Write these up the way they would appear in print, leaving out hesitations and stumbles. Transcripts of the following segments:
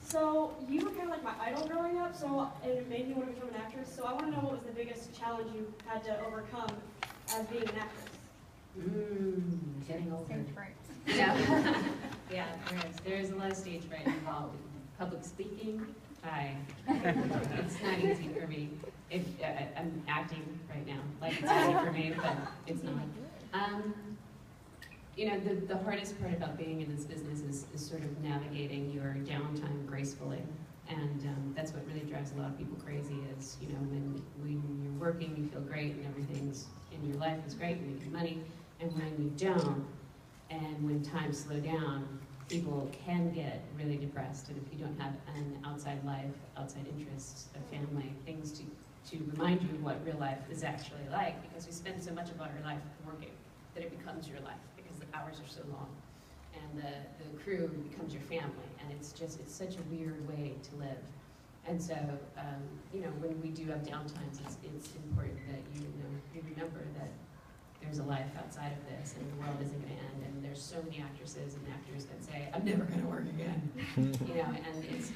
So you were kind of like my idol growing up, so it made me want to become an actress. So I want to know what was the biggest challenge you had to overcome as being an actress. Getting older. Yeah, yeah, there's a lot of stage fright involved. Public speaking, it's not easy for me. I'm acting right now, like it's easy for me, but it's not. You know, the hardest part about being in this business is sort of navigating your downtime gracefully. And that's what really drives a lot of people crazy is, you know, when you're working, you feel great and everything's in your life is great, you're making money. And when you don't, and when times slow down, people can get really depressed. And if you don't have an outside life, outside interests, a family, things to remind you of what real life is actually like, because we spend so much of our life working that it becomes your life, because the hours are so long. And the crew becomes your family, and it's such a weird way to live. And so, you know, when we do have downtimes, it's important that you remember that there's a life outside of this, and the world isn't going to end. And there's so many actresses and actors that say, "I'm never going to work again," you know. And it's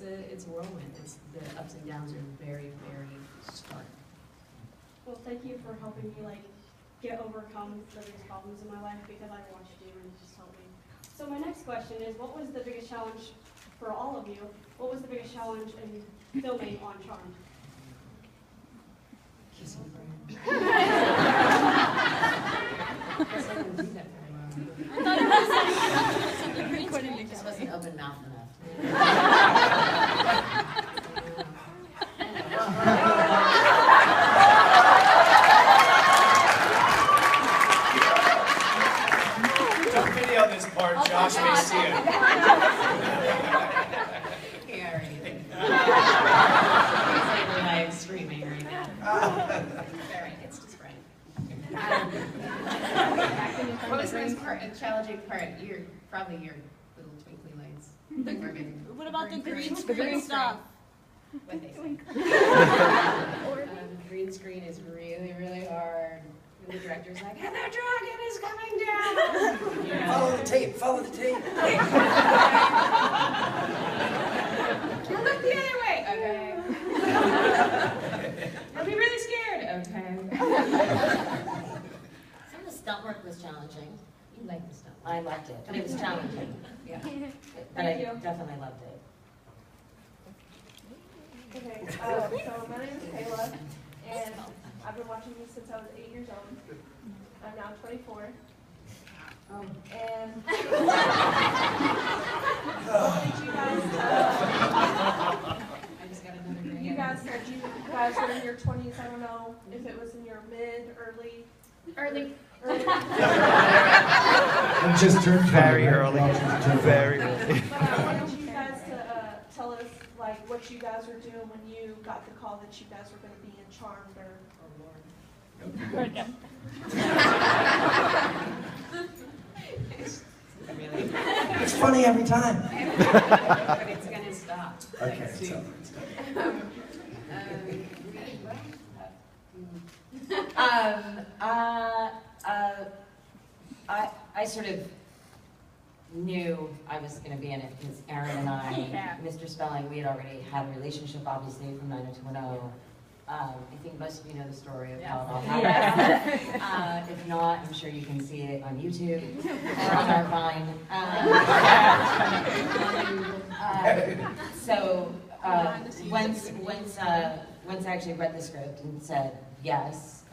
a whirlwind. The ups and downs are very, very stark. Well, thank you for helping me overcome the biggest problems in my life, because I watched you and it just helped me. So my next question is, what was the biggest challenge for all of you? What was the biggest challenge in filming on Charmed? Kissing Brian. It just wasn't open mouth enough. Don't video this part, Josh may see it. He already did. He's like screaming right now. It's just right. What was the most challenging part? Probably your little twinkly lights. What about the green screen stuff? What they say. Green screen is really, really hard. And the director's like, "And the dragon is coming down!" Yeah. Follow the tape, follow the tape. Look the other way, okay. I'll be really scared, okay. Some of the stunt work was challenging. You like the stuff. I liked it, but it was challenging. Yeah. But I definitely loved it. Okay, so my name is Kayla, and I've been watching you since I was 8 years old. I'm now 24. And what did you guys, I just got another green. you guys said you guys were in your 20s. I don't know if it was in your early. It just turned Very early. Very early. But I wanted you guys to tell us like what you guys were doing when you got the call that you guys were going to be in Charmed or Really? It's funny every time. But it's gonna stop. Okay, Like, so. I sort of knew I was going to be in it because Aaron and I, Mr. Spelling, we had already had a relationship, obviously, from 90210. I think most of you know the story of how it all happened. If not, I'm sure you can see it on YouTube or on our Vine. So once I actually read the script and said yes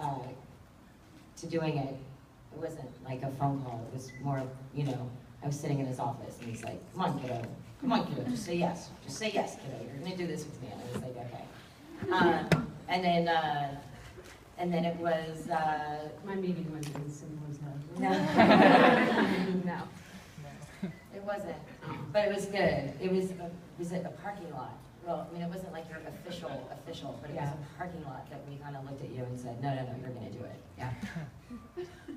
to doing it, it wasn't like a phone call. It was more, you know, I was sitting in his office and he's like, "Come on, kiddo. Come on, kiddo. Just say yes. Just say yes, kiddo. You're gonna do this with me." And I was like, "Okay." And then it was. My meeting wasn't as simple as that. No, it wasn't. But it was good. It was a parking lot. Well, I mean, it wasn't like your official, but it was a parking lot that we kind of looked at you and said, "No, you're gonna do it." Yeah.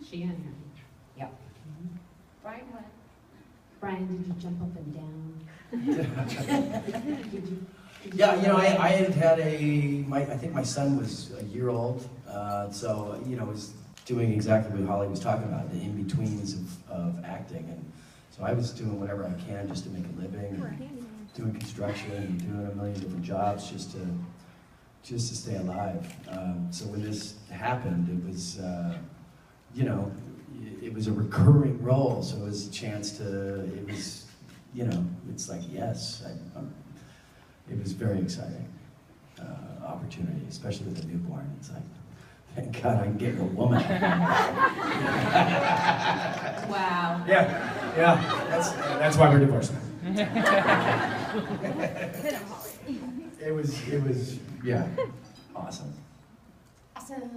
She and him. Yeah. Brian, what? Brian, did you jump up and down? Did you? Yeah, you know, I had I think my son was a year old, so, you know, was doing exactly what Holly was talking about, the in-betweens of acting, and so I was doing whatever I can just to make a living, and doing construction and doing a million different jobs just to stay alive. So when this happened, it was, you know, it was a recurring role, so it was a chance to, it was, you know, it's like, yes, it was very exciting opportunity, especially with a newborn. It's like, thank God I'm getting a woman. Wow. Yeah, that's why we're divorced. It was, yeah, awesome. Awesome.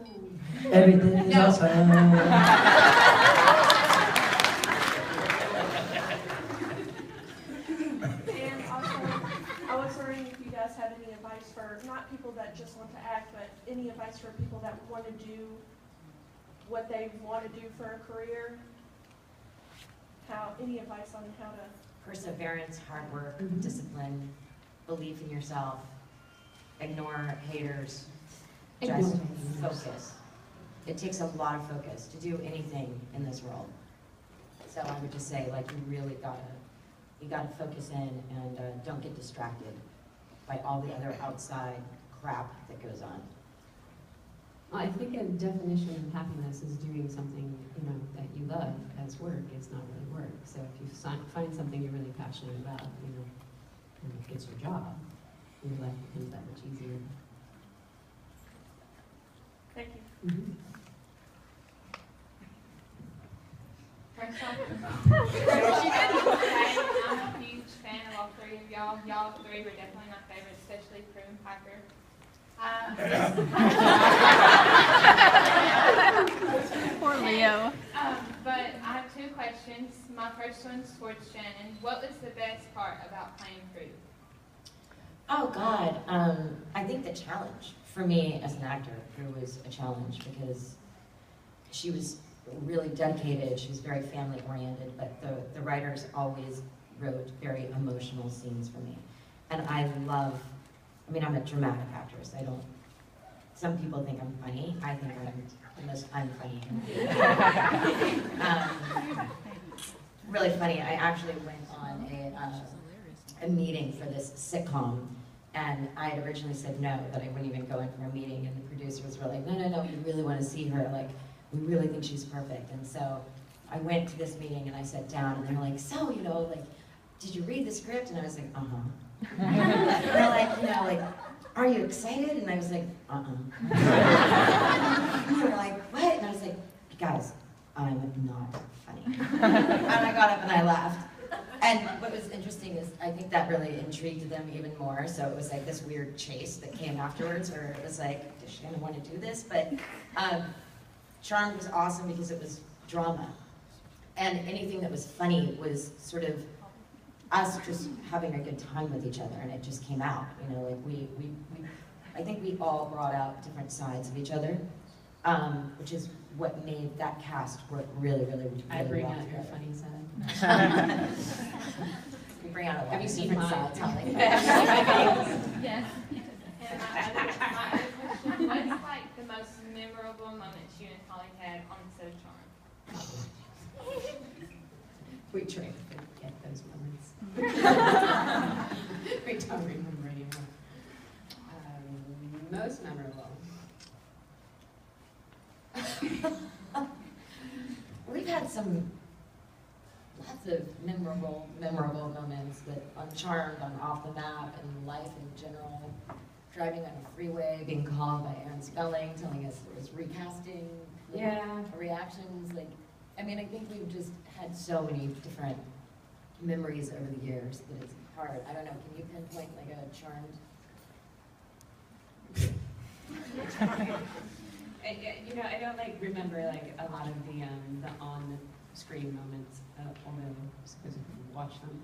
Everything is awesome. And also, I was wondering if you guys had any advice for, not people that just want to act, but any advice for people that want to do what they want to do for a career? Any advice on how to? Perseverance, hard work, discipline, belief in yourself, ignore haters, just focus. It takes a lot of focus to do anything in this world. So I would just say, like, you gotta focus in and don't get distracted by all the other outside crap that goes on. Well, I think a definition of happiness is doing something, you know, that you love as work. It's not really work. So if you find something you're really passionate about, you know, and it gets your job, your life becomes that much easier. Thank you. Mm-hmm. First off, I'm a huge fan of all three of y'all. Y'all three were definitely my favorite, especially Prue and Piper. Poor Leo. But I have two questions. My first one's towards Shannon. What was the best part about playing Prue? Oh God, I think the challenge for me as an actor, Prue was a challenge because she was really dedicated. She was very family oriented, but the writers always wrote very emotional scenes for me. And I mean, I'm a dramatic actress. Some people think I'm funny. I think I'm the most unfunny. Really funny. I actually went on a meeting for this sitcom, and I had originally said no, that I wouldn't even go in for a meeting, and the producers were like, no, we really want to see her. Like, we really think she's perfect. And so I went to this meeting and I sat down, and they're like, so, you know, like, did you read the script? And I was like, And they're like, you know, like, are you excited? And I was like, And they were like, what? And I was like, guys, I'm not funny. And I got up and I laughed. And what was interesting is I think that really intrigued them even more. So it was like this weird chase that came afterwards where it was like, does Shannon want to do this? But Charmed was awesome because it was drama. And anything that was funny was sort of us just having a good time with each other, and it just came out. You know, like I think we all brought out different sides of each other, which is what made that cast work really, really, really I bring well out your together. funny side. We bring out a lot Have you of seen different mine? sides, Holly. Yes. And my other question, what's like the most memorable moments you and Holly had on the show Charmed? We try to forget those moments. We don't remember anymore. Most memorable. We've had lots of memorable moments, but on Charmed, on Off the Map, and life in general. Driving on a freeway, being called by Aaron Spelling, telling us there was recasting, reactions. Like, I mean, I think we've just had so many different memories over the years that it's hard. I don't know. Can you pinpoint like a Charmed? You know, I don't like remember like a lot of the on-screen moments, although I suppose if you watch them.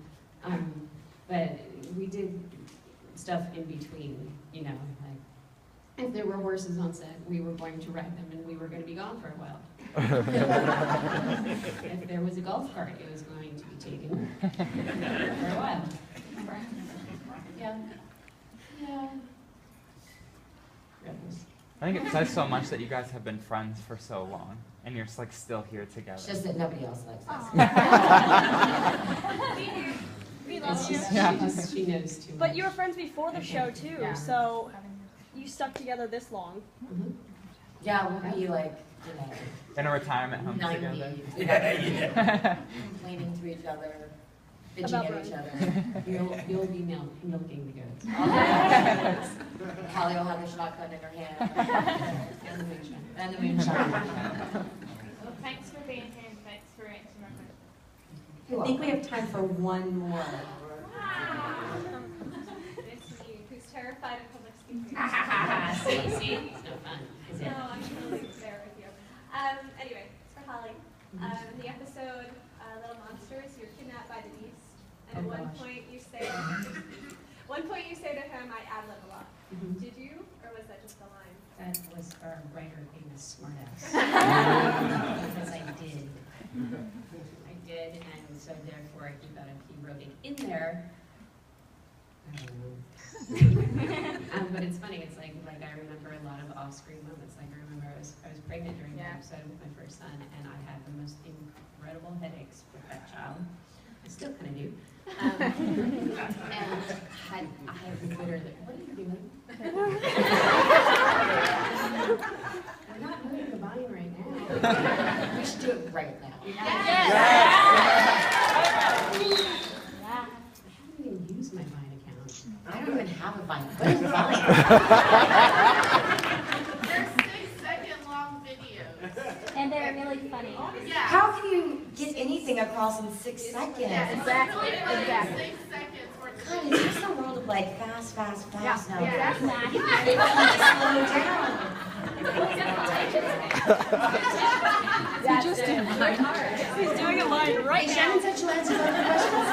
But we did stuff in between. You know, like if there were horses on set, we were going to ride them, and we were going to be gone for a while. If there was a golf cart, it was going to be taken for a while. Yeah. Rebels. I think it says so much that you guys have been friends for so long, and you're just like still here together. It's just that nobody else likes us. We love you. She knows too much. But you were friends before the show too, Yeah. so you stuck together this long. Mhm. Yeah, we'll be like, In a retirement home 90, together. complaining to each other, bitching About at each other. You'll be milking the goats. Callie will have a shotgun in her hand. And the moonshine. And the moonshine. Well, thanks for being here and thanks for answering my question. I think we have time for one more. It's me, who's terrified of public speaking. See? It's no fun, is it? No, I'm totally there with you. Anyway, it's for Holly. The episode Little Monsters, you're kidnapped by the beast. And at Oh, one gosh. point you say to him, I ad-lib a lot. Mhm. Did you, or was that just a line? That was our writer being a smartass. Because I did. I did, and so therefore he thought if he wrote it in there, I don't know. But it's funny, it's like I remember a lot of off-screen moments. Like I remember I was pregnant during that episode with my first son, and I had the most incredible headaches with that child. I still kind of do. And I had literally, what are you doing? We're not moving the vine right now. We should do it right now. I haven't even used my Vine account. I don't even have a Vine. What is Vine? They're 6-second long videos. And they're really funny. Yeah. How can you get anything across in 6 seconds? Yeah, Exactly. It's really like 6 seconds worth of God, it's just a world of like fast now. Yeah. They want to slow down. He's doing a line right now. Shannon said she'll answer all the questions.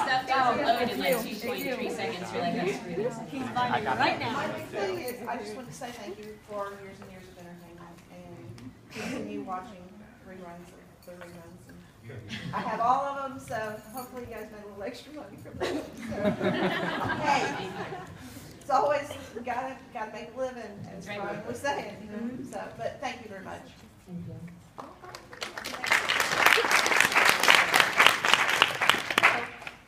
Stuff down loaded in like 2.3 seconds. You're like, that's really He's exciting. finding it right now. My big thing is, I just want to say thank you for years and years of entertainment and continue watching reruns of the reruns. And I have all of them, so hopefully you guys made a little extra money from them. So, hey, it's always gotta make a living, as Right. Brian was saying. You know? So, but thank you very much. Thank you.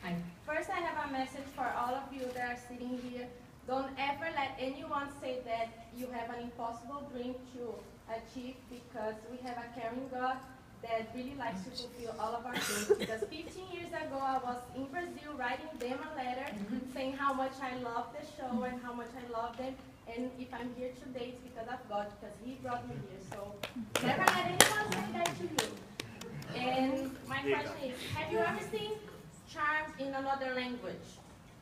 Hi. First, I have a message for all of you that are sitting here. Don't ever let anyone say that you have an impossible dream to achieve, because we have a caring God that really likes to fulfill all of our dreams. Because 15 years ago, I was in Brazil writing them a letter saying how much I love the show and how much I love them. And if I'm here today, it's because of God, because He brought me here. So never let anyone say that to you. And my question is, have you ever seen Charms in another language?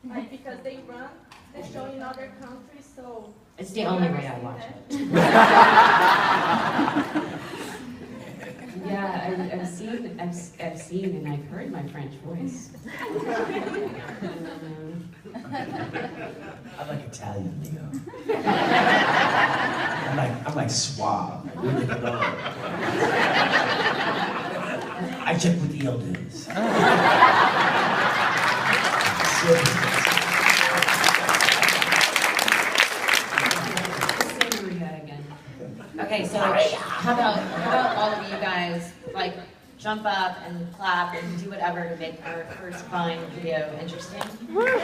Like, because they run the show in other countries, so. It's the only way I watch it. Yeah, I've seen, and I've heard my French voice. I'm like Italian, Leo. I'm like suave. I really don't know. I check with the elders. Okay, so how about all of you guys like jump up and clap and do whatever to make our first Vine video interesting?